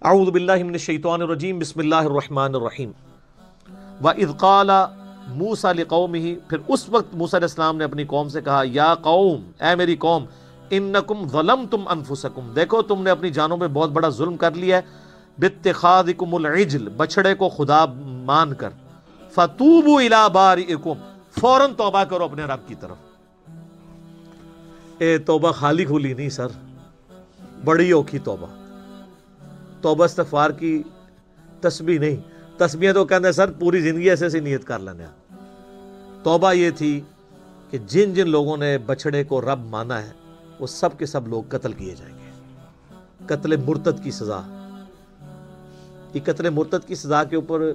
اعوذ باللہ من الشیطان الرجیم بسم اللہ الرحمن الرحیم وَإِذْ قَالَ مُوسَىٰ لِقَوْمِهِ، پھر اس وقت موسیٰ علیہ السلام نے اپنی قوم سے کہا یا قوم، اے میری قوم، انکم ظلمتم انفسکم، دیکھو تم نے اپنی جانوں میں بہت بڑا ظلم کر لیا ہے، باتخاذکم العجل، بچڑے کو خدا مان کر، فتوبوا الی بارئکم، فوراً توبہ کرو اپنے رب کی طرف۔ اے توبہ خالی کھلی نہیں سر، بڑی اوکھی توبہ، توبہ استغفار کی تسبیح نہیں، تسبیح تو کہتے ہیں سر پوری زندگی ایسے ایسی نیت کر لینا۔ توبہ یہ تھی کہ جن جن لوگوں نے بچڑے کو رب مانا ہے وہ سب کے سب لوگ قتل کیے جائیں گے۔ قتل مرتد کی سزا، یہ قتل مرتد کی سزا کے اوپر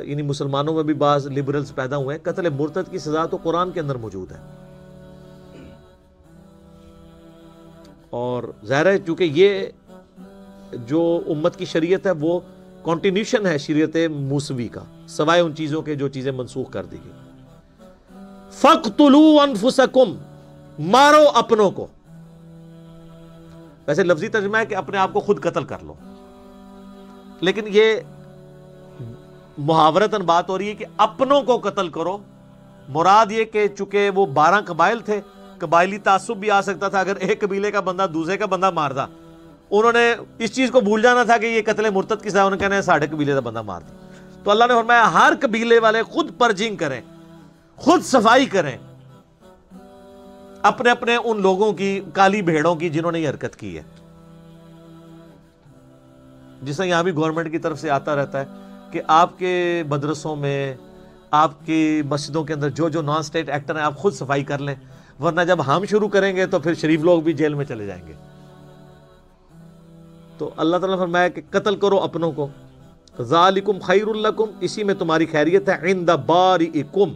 یعنی مسلمانوں میں بھی بعض لبرلز پیدا ہوئے ہیں۔ قتل مرتد کی سزا تو قرآن کے اندر موجود ہے، اور ظاہر ہے چونکہ یہ جو امت کی شریعت ہے وہ کنٹینیوشن ہے شریعت موسوی کا، سوائے ان چیزوں کے جو چیزیں منسوخ کر دی گئی۔ فَاقْتُلُوا أَنفُسَكُمْ، مارو اپنوں کو، ویسے لفظی ترجمہ ہے کہ اپنے آپ کو خود قتل کر لو، لیکن یہ محاورتاً بات ہو رہی ہے کہ اپنوں کو قتل کرو، مراد یہ کہ چونکہ وہ 12 قبائل تھے، قبائلی تعصب بھی آ سکتا تھا، اگر ایک قبیلے کا بندہ دوسرے کا بندہ مارتا، انہوں نے اس چیز کو بھول جانا تھا کہ یہ قتل مرتد کی سزا، انہوں نے کہنا ہے ساڑھے قبیلے کا بندہ مار دیا۔ تو اللہ نے فرمایا ہر قبیلے والے خود پرجنگ کریں، خود صفائی کریں اپنے اپنے ان لوگوں کی، کالی بھیڑوں کی جنہوں نے یہ حرکت کی ہے۔ جس طرح یہاں بھی گورنمنٹ کی طرف سے آتا رہتا ہے کہ آپ کے مدرسوں میں، آپ کی مسجدوں کے اندر جو جو نان اسٹیٹ ایکٹر ہیں آپ خود صفائی کر لیں، ورنہ جب ہم شروع کریں گے تو پھر شریف لوگ بھی جیل میں چلے جائیں گے۔ تو اللہ تعالیٰ نے فرمایا کہ قتل کرو اپنوں کو، ذالکم خیر لکم، اسی میں تمہاری خیریت ہے، عند بارئکم،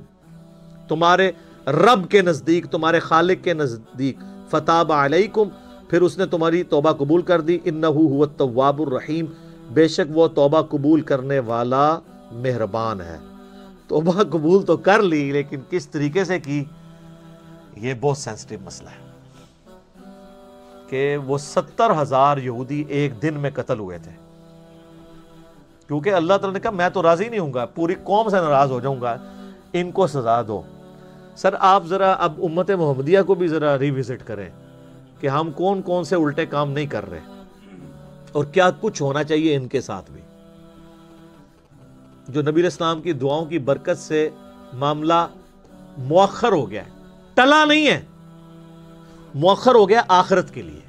تمہارے رب کے نزدیک، تمہارے خالق کے نزدیک، فتاب علیکم، پھر اس نے تمہاری توبہ قبول کر دی، انہ هو التواب الرحیم، بے شک وہ توبہ قبول کرنے والا مہربان ہے۔ توبہ قبول تو کر لی، لیکن کس طریقے سے کی، یہ بہت سینسٹیو مسئلہ ہے کہ وہ 70,000 یہودی ایک دن میں قتل ہوئے تھے، کیونکہ اللہ تعالیٰ نے کہا میں تو راضی نہیں ہوں گا، پوری قوم سے ناراض ہو جاؤں گا، ان کو سزا دو۔ سر آپ ذرا اب امت محمدیہ کو بھی ذرا ریوزٹ کریں کہ ہم کون کون سے الٹے کام نہیں کر رہے، اور کیا کچھ ہونا چاہیے ان کے ساتھ بھی۔ جو نبی علیہ السلام کی دعاؤں کی برکت سے معاملہ مؤخر ہو گیا ہے، ٹلا نہیں ہے، مؤخر ہو گیا آخرت کے لیے،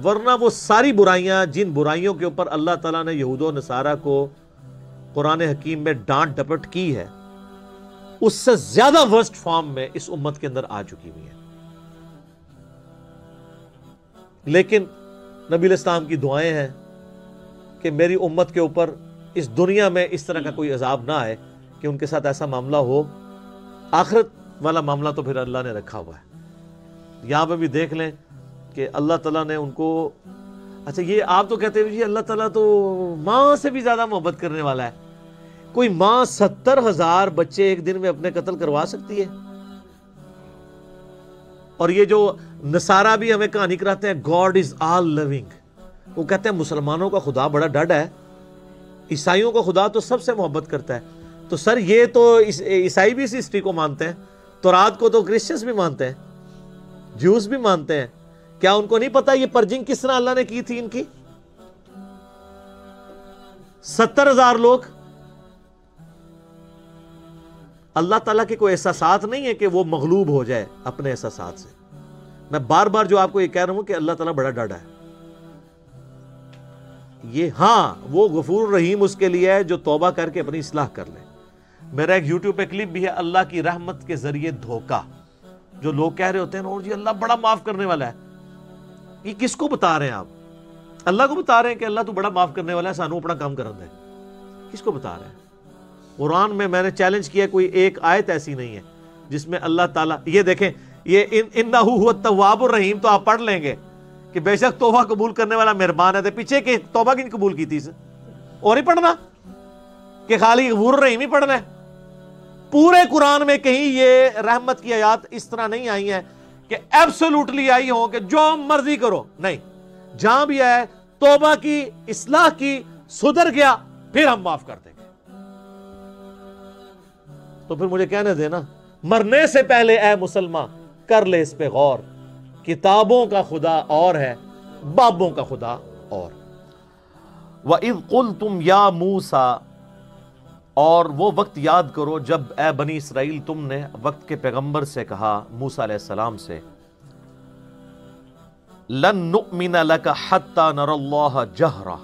ورنہ وہ ساری برائیاں، جن برائیوں کے اوپر اللہ تعالیٰ نے یہود و نصارہ کو قرآن حکیم میں ڈانٹ ڈپٹ کی ہے، اس سے زیادہ ورسٹ فارم میں اس امت کے اندر آ چکی ہوئی ہے۔ لیکن نبی علیہ السلام کی دعائیں ہیں کہ میری امت کے اوپر اس دنیا میں اس طرح کا کوئی عذاب نہ آئے کہ ان کے ساتھ ایسا معاملہ ہو، آخرت والا معاملہ تو پھر اللہ نے رکھا ہوا ہے۔ یہاں پہ بھی دیکھ لیں کہ اللہ تعالیٰ نے ان کو، اچھا یہ آپ تو کہتے ہیں جی اللہ تعالیٰ تو ماں سے بھی زیادہ محبت کرنے والا ہے، کوئی ماں 70,000 بچے ایک دن میں اپنے قتل کروا سکتی ہے؟ اور یہ جو نصارہ بھی ہمیں کہانی کراتے ہیں گاڈ از آل لونگ، وہ کہتے ہیں مسلمانوں کا خدا بڑا ڈڈ ہے، عیسائیوں کا خدا تو سب سے محبت کرتا ہے۔ تو سر یہ تو عیسائی بھی اس ہسٹری کو مانتے ہیں، تورات کو تو کرسچنز بھی مانتے ہیں، جوز بھی مانتے ہیں، کیا ان کو نہیں پتا یہ پرجنگ کس طرح اللہ نے کی تھی ان کی؟ 70,000 لوگ۔ اللہ تعالیٰ کے کوئی احساسات نہیں ہے کہ وہ مغلوب ہو جائے اپنے احساسات سے۔ میں بار بار جو آپ کو یہ کہہ رہا ہوں کہ اللہ تعالیٰ بڑا ڈاڈا ہے، یہ ہاں وہ غفور رحیم اس کے لیے ہے جو توبہ کر کے اپنی اصلاح کر لے۔ میرا ایک یوٹیوب پہ کلپ بھی ہے، اللہ کی رحمت کے ذریعے دھوکہ، جو لوگ کہہ رہے ہوتے ہیں اور جی اللہ بڑا معاف کرنے والا ہے، یہ کس کو بتا رہے ہیں آپ؟ اللہ کو بتا رہے ہیں کہ اللہ تو بڑا معاف کرنے والا ہے، سانو اپنا کام کرن دے؟ کس کو بتا رہے ہیں؟ قرآن میں نے چیلنج کیا کوئی ایک آیت ایسی نہیں ہے جس میں اللہ تعالیٰ، یہ دیکھیں یہ انہ هو التواب الرحیم تو آپ پڑھ لیں گے کہ بے شک توبہ قبول کرنے والا مہربان ہے، پیچھے کہ توبہ کی قبول کی تھی اور ہی پڑھنا کہ خالی غفور الرحیم ہی پڑھنا ہے؟ پورے قرآن میں کہیں یہ رحمت کی آیات اس طرح نہیں آئی ہیں کہ ایبسولوٹلی آئی ہوں کہ جو مرضی کرو، نہیں، جہاں بھی آئے توبہ کی، اصلاح کی، سدھر گیا، پھر ہم معاف کر دیں گے۔ تو پھر مجھے کہنے دینا، مرنے سے پہلے اے مسلمان کر لے اس پہ غور، کتابوں کا خدا اور ہے، بابوں کا خدا اور۔ وَإِذْ قُلْتُمْ يَا مُوسَىٰ، اور وہ وقت یاد کرو جب اے بنی اسرائیل تم نے وقت کے پیغمبر سے کہا، موسیٰ علیہ السلام سے، لَن نُؤْمِنَ لَكَ حَتَّى نَرَى اللَّهَ جَهْرًا،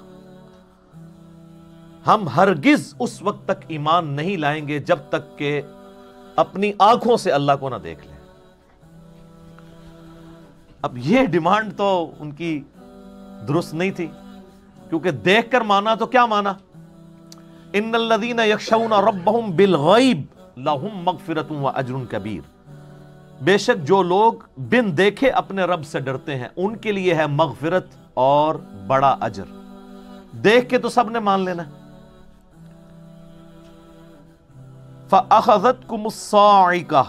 ہم ہرگز اس وقت تک ایمان نہیں لائیں گے جب تک کہ اپنی آنکھوں سے اللہ کو نہ دیکھ لیں۔ اب یہ ڈیمانڈ تو ان کی درست نہیں تھی، کیونکہ دیکھ کر مانا تو کیا مانا؟ ان الذین یخشون ربہم بالغیب لہم مغفرۃ واجر کبیر، بے شک جو لوگ بن دیکھے اپنے رب سے ڈرتے ہیں ان کے لیے ہے مغفرت اور بڑا اجر۔ دیکھ کے تو سب نے مان لینا۔ فَأَخَذَتْكُمُ الصَّاعِقَةُ،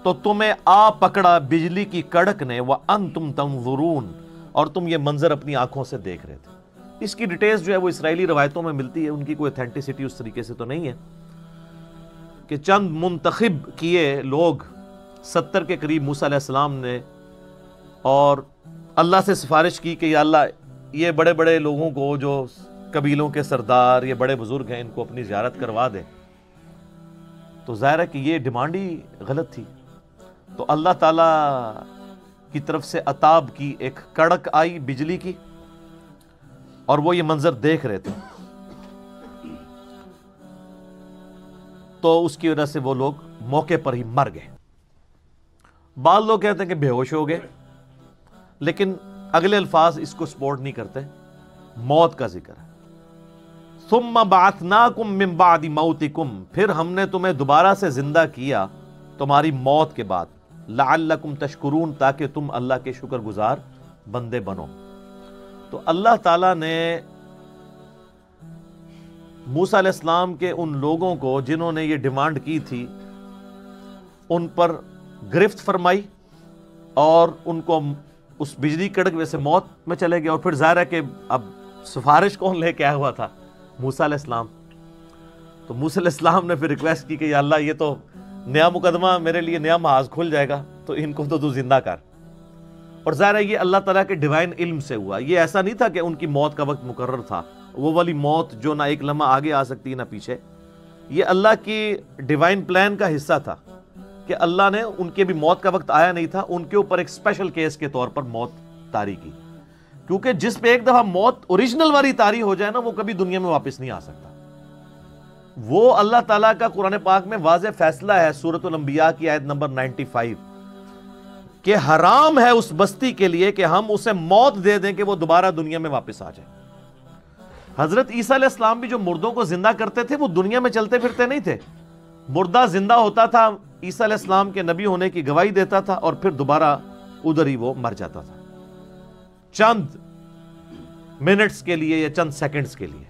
تو تمہیں آ پکڑا بجلی کی کڑک نے، وَأَنْتُمْ تَنظُرُونَ، اور تم یہ منظر اپنی آنکھوں سے دیکھ رہے تھے۔ اس کی ڈیٹیلز جو ہے وہ اسرائیلی روایتوں میں ملتی ہے، ان کی کوئی اتھینٹسٹی اس طریقے سے تو نہیں ہے، کہ چند منتخب کیے لوگ 70 کے قریب موسیٰ علیہ السلام نے، اور اللہ سے سفارش کی کہ یا اللہ یہ بڑے بڑے لوگوں کو جو قبیلوں کے سردار، یہ بڑے بزرگ ہیں، ان کو اپنی زیارت کروا دے۔ تو ظاہر ہے کہ یہ ڈیمانڈ ہی غلط تھی۔ تو اللہ تعالیٰ کی طرف سے عطاب کی ایک کڑک آئی بجلی کی، اور وہ یہ منظر دیکھ رہے تھے، تو اس کی وجہ سے وہ لوگ موقع پر ہی مر گئے۔ بعض لوگ کہتے ہیں کہ بے ہوش ہو گئے، لیکن اگلے الفاظ اس کو سپورٹ نہیں کرتے، موت کا ذکر ہے۔ ثم بعثناکم من بعد موتکم، پھر ہم نے تمہیں دوبارہ سے زندہ کیا تمہاری موت کے بعد، لعلکم تشکرون، تاکہ تم اللہ کے شکر گزار بندے بنو۔ تو اللہ تعالیٰ نے موسیٰ علیہ السلام کے ان لوگوں کو جنہوں نے یہ ڈیمانڈ کی تھی ان پر گرفت فرمائی، اور ان کو اس بجلی کڑک میں سے موت میں چلے گئے۔ اور پھر ظاہر ہے کہ اب سفارش کون لے کے آیا ہوا تھا؟ موسیٰ علیہ السلام۔ تو موسیٰ علیہ السلام نے پھر ریکویسٹ کی کہ یا اللہ یہ تو نیا مقدمہ، میرے لیے نیا محاذ کھل جائے گا، تو ان کو تو زندہ کر۔ اور ظاہر ہے یہ اللہ تعالیٰ کے ڈیوائن علم سے ہوا، یہ ایسا نہیں تھا کہ ان کی موت کا وقت مقرر تھا، وہ والی موت جو نہ ایک لمحہ آگے آ سکتی نہ پیچھے۔ یہ اللہ کی ڈیوائن پلان کا حصہ تھا کہ اللہ نے ان کے بھی موت کا وقت آیا نہیں تھا، ان کے اوپر ایک اسپیشل کیس کے طور پر موت طاری کی، کیونکہ جس پہ ایک دفعہ موت اوریجنل والی طاری ہو جائے نا، وہ کبھی دنیا میں واپس نہیں آ سکتا۔ وہ اللہ تعالیٰ کا قرآن پاک میں واضح فیصلہ ہے، سورۃ الانبیاء کی آیت نمبر 95، کہ حرام ہے اس بستی کے لیے کہ ہم اسے موت دے دیں کہ وہ دوبارہ دنیا میں واپس آ جائے۔ حضرت عیسیٰ علیہ السلام بھی جو مردوں کو زندہ کرتے تھے وہ دنیا میں چلتے پھرتے نہیں تھے، مردہ زندہ ہوتا تھا، عیسیٰ علیہ السلام کے نبی ہونے کی گواہی دیتا تھا، اور پھر دوبارہ ادھر ہی وہ مر جاتا تھا، چند منٹس کے لیے یا چند سیکنڈز کے لیے،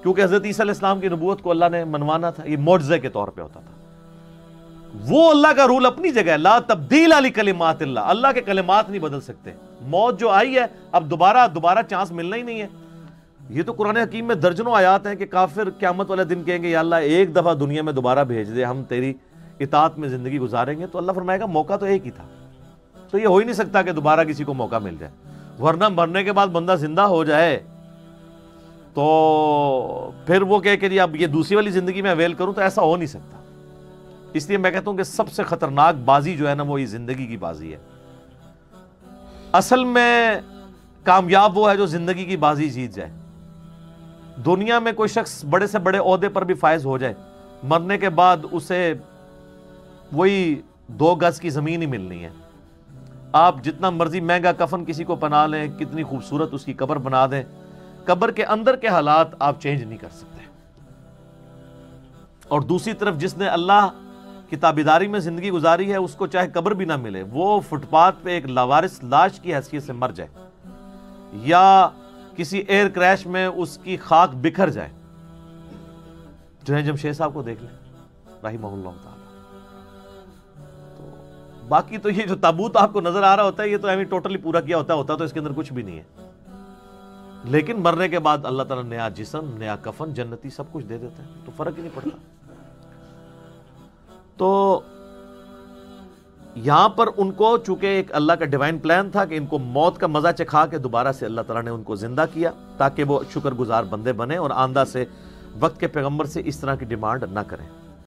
کیونکہ حضرت عیسیٰ علیہ السلام کی نبوت کو اللہ نے منوانا تھا، یہ معجزے کے طور پہ ہوتا تھا۔ وہ اللہ کا رول اپنی جگہ ہے، لا تبدیل لکلمات اللہ، اللہ کے کلمات نہیں بدل سکتے۔ موت جو آئی ہے اب دوبارہ چانس ملنا ہی نہیں ہے۔ یہ تو قرآن حکیم میں درجنوں آیات ہیں کہ کافر قیامت والے دن کہیں گے یا اللہ ایک دفعہ دنیا میں دوبارہ بھیج دے، ہم تیری اطاعت میں زندگی گزاریں گے، تو اللہ فرمائے گا موقع تو ایک ہی تھا، تو یہ ہو ہی نہیں سکتا کہ دوبارہ کسی کو موقع مل جائے، ورنہ مرنے کے بعد بندہ زندہ ہو جائے تو پھر وہ کہے کہ جی اب یہ دوسری والی زندگی میں اویل کروں، تو ایسا ہو نہیں سکتا۔ اس لیے میں کہتا ہوں کہ سب سے خطرناک بازی جو ہے نا وہ یہ زندگی کی بازی ہے۔ اصل میں کامیاب وہ ہے جو زندگی کی بازی جیت جائے۔ دنیا میں کوئی شخص بڑے سے بڑے عہدے پر بھی فائز ہو جائے، مرنے کے بعد اسے وہی 2 گز کی زمین ہی ملنی ہے۔ آپ جتنا مرضی مہنگا کفن کسی کو پہنا لیں، کتنی خوبصورت اس کی قبر بنا دیں، قبر کے اندر کے حالات آپ چینج نہیں کر سکتے۔ اور دوسری طرف جس نے اللہ کی تابعداری میں زندگی گزاری ہے، اس کو چاہے قبر بھی نہ ملے، وہ فٹ پاتھ پہ ایک لاوارث لاش کی حیثیت سے مر جائے، یا کسی ایئر کریش میں اس کی خاک بکھر جائے۔ جنید جمشید صاحب کو دیکھ لیں رحمہ اللہ تعالی۔ تو باقی تو یہ جو تابوت آپ کو نظر آ رہا ہوتا ہے، یہ تو ایویں ٹوٹلی پورا کیا ہوتا تو اس کے اندر کچھ بھی نہیں ہے۔ لیکن مرنے کے بعد اللہ تعالیٰ نیا جسم، نیا کفن، جنتی سب کچھ دے دیتا ہے، تو فرق ہی نہیں پڑتا۔ تو یہاں پر ان کو چونکہ ایک اللہ کا ڈیوائن پلان تھا کہ ان کو موت کا مزہ چکھا کے دوبارہ سے اللہ تعالیٰ نے ان کو زندہ کیا تاکہ وہ شکر گزار بندے بنے اور آئندہ سے وقت کے پیغمبر سے اس طرح کی ڈیمانڈ نہ کریں۔